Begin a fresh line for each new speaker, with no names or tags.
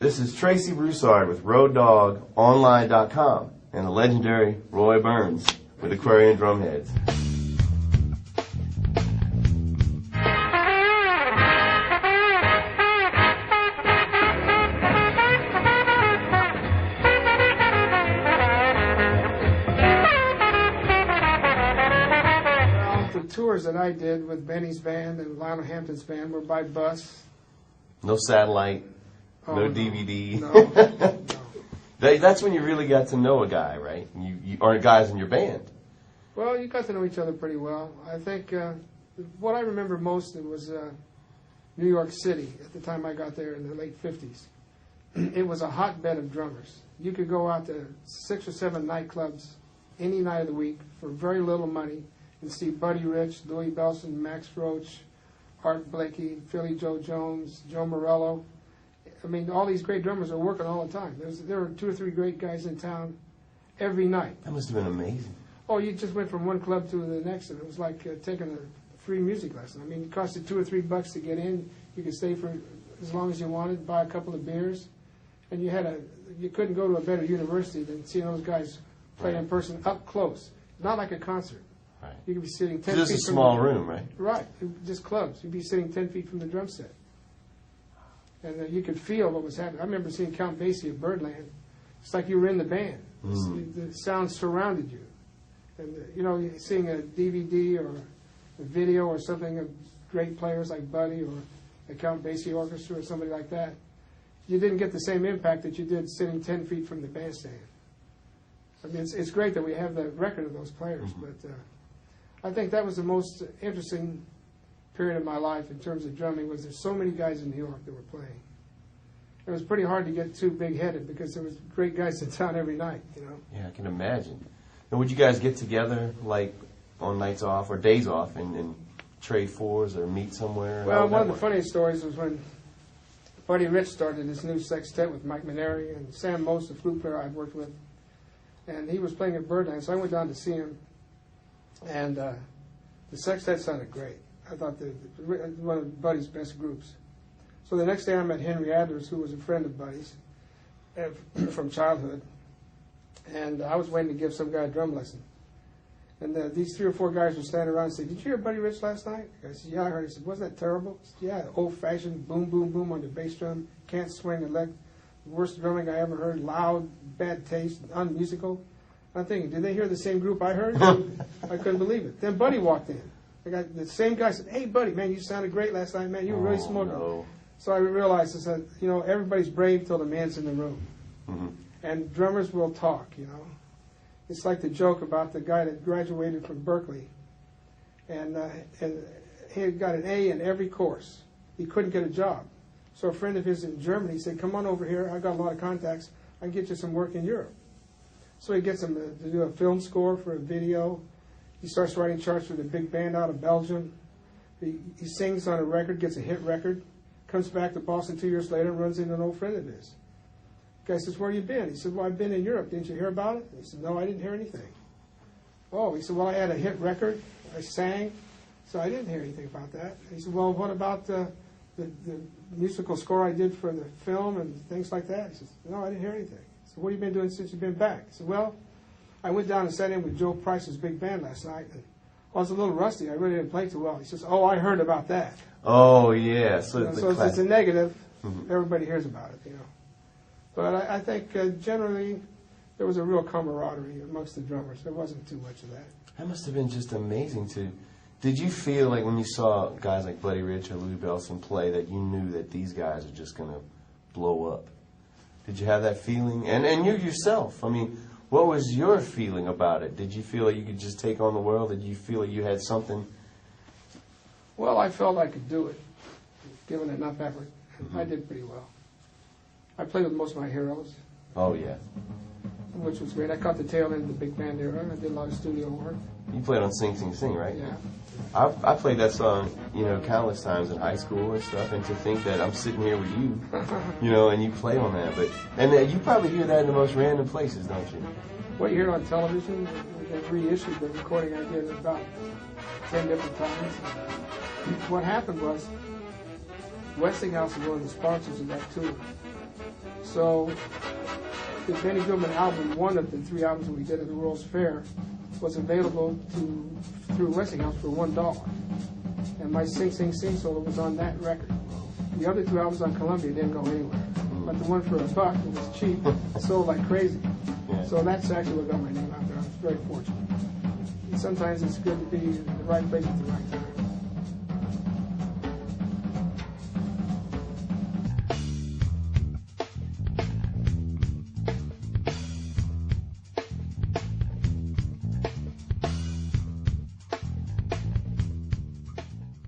This is Tracy Broussard with RoadDawgOnline.com and the legendary Roy Burns with Aquarian Drumheads.
The tours that I did with Benny's band and Lionel Hampton's band were by bus.
No satellite,
Oh,
no
no.
DVD.
No.
That's when you really got to know a guy, right? You or guys in your band.
Well, you got to know each other pretty well. I think what I remember most was New York City at the time I got there in the late 50s. It was a hotbed of drummers. You could go out to 6 or 7 nightclubs any night of the week for very little money and see Buddy Rich, Louis Bellson, Max Roach, Art Blakey, Philly Joe Jones, Joe Morello. I mean, all these great drummers are working all the time. There were 2 or 3 great guys in town every night.
That must have been amazing.
Oh, you just went from one club to the next, and it was like taking a free music lesson. I mean, it costed $2 or $3 to get in. You could stay for as long as you wanted, buy a couple of beers, and you couldn't go to a better university than seeing those guys play in person up close. Not like a concert.
Right.
You could be sitting 10
Just
feet
a
from
small
the,
room, right?
Right, just clubs. You'd be sitting 10 feet from the drum set. And you could feel what was happening. I remember seeing Count Basie at Birdland. It's like you were in the band. The sound surrounded you. And, seeing a DVD or a video or something of great players like Buddy or the Count Basie Orchestra or somebody like that, you didn't get the same impact that you did sitting 10 feet from the bandstand. I mean, it's great that we have the record of those players, but I think that was the most interesting period of my life in terms of drumming. Was there's so many guys in New York that were playing. It was pretty hard to get too big-headed because there was great guys in town every night,
Yeah, I can imagine. And would you guys get together, like, on nights off or days off and trade fours or meet somewhere?
Well, one of the funniest stories was when Buddy Rich started his new sextet with Mike Maneri and Sam Most, the flute player I'd worked with. And he was playing at Birdland, so I went down to see him. And the sextet sounded great. I thought one of Buddy's best groups. So the next day I met Henry Adlers, who was a friend of Buddy's from childhood. And I was waiting to give some guy a drum lesson. And these 3 or 4 guys were standing around and said, "Did you hear Buddy Rich last night?" I said, "Yeah, I heard." He said, "Wasn't that terrible?" I said, "Yeah, old-fashioned boom, boom, boom on the bass drum. Can't swing a leg. Worst drumming I ever heard. Loud, bad taste, unmusical." I'm thinking, did they hear the same group I heard? I couldn't believe it. Then Buddy walked in. The same guy said, "Hey, Buddy, man, you sounded great last night, man. You were really smoking."
No.
So I realized, I said, everybody's brave till the man's in the room.
Mm-hmm.
And drummers will talk, It's like the joke about the guy that graduated from Berkeley. And he had got an A in every course. He couldn't get a job. So a friend of his in Germany said, "Come on over here. I've got a lot of contacts. I can get you some work in Europe." So he gets him to do a film score for a video. He starts writing charts for the big band out of Belgium. He sings on a record, gets a hit record, comes back to Boston 2 years later and runs into an old friend of his. The guy says, "Where you been?" He said, "Well, I've been in Europe. Didn't you hear about it?" He said, "No, I didn't hear anything." Oh, he said, "Well, I had a hit record. I sang, so I didn't hear anything about that." He said, "Well, what about the musical score I did for the film and things like that?" He says, "No, I didn't hear anything." He said, "What have you been doing since you've been back?" He said, "Well, I went down and sat in with Joe Price's big band last night, and I was a little rusty. I really didn't play too well." He says, "Oh, I heard about that."
Oh, yeah. So
it's a negative. Everybody hears about it, But I think generally there was a real camaraderie amongst the drummers. There wasn't too much of that.
That must have been just amazing to... Did you feel like when you saw guys like Buddy Rich or Louis Bellson play that you knew that these guys are just going to blow up? Did you have that feeling? And you yourself, I mean, what was your feeling about it? Did you feel like you could just take on the world? Did you feel like you had something?
Well, I felt I could do it, given enough effort. I did pretty well. I played with most of my heroes.
Oh, yeah.
Which was great. I caught the tail end of the big band era. I did a lot of studio work.
You played on Sing Sing Sing, right?
Yeah.
I played that song, countless times in high school and stuff, and to think that I'm sitting here with you, and you play on that. And you probably hear that in the most random places, don't you?
What you hear on television, they reissued the recording I did about 10 different times. What happened was, Westinghouse was one of the sponsors of that tour. So the Benny Goodman album, one of the 3 albums that we did at the World's Fair, was available through Westinghouse for $1. And my Sing Sing Sing solo was on that record. The other 2 albums on Columbia didn't go anywhere. But the one for $1, it was cheap, sold like crazy.
Yeah.
So that's actually what got my name out there. I was very fortunate. And sometimes it's good to be in the right place at the right time.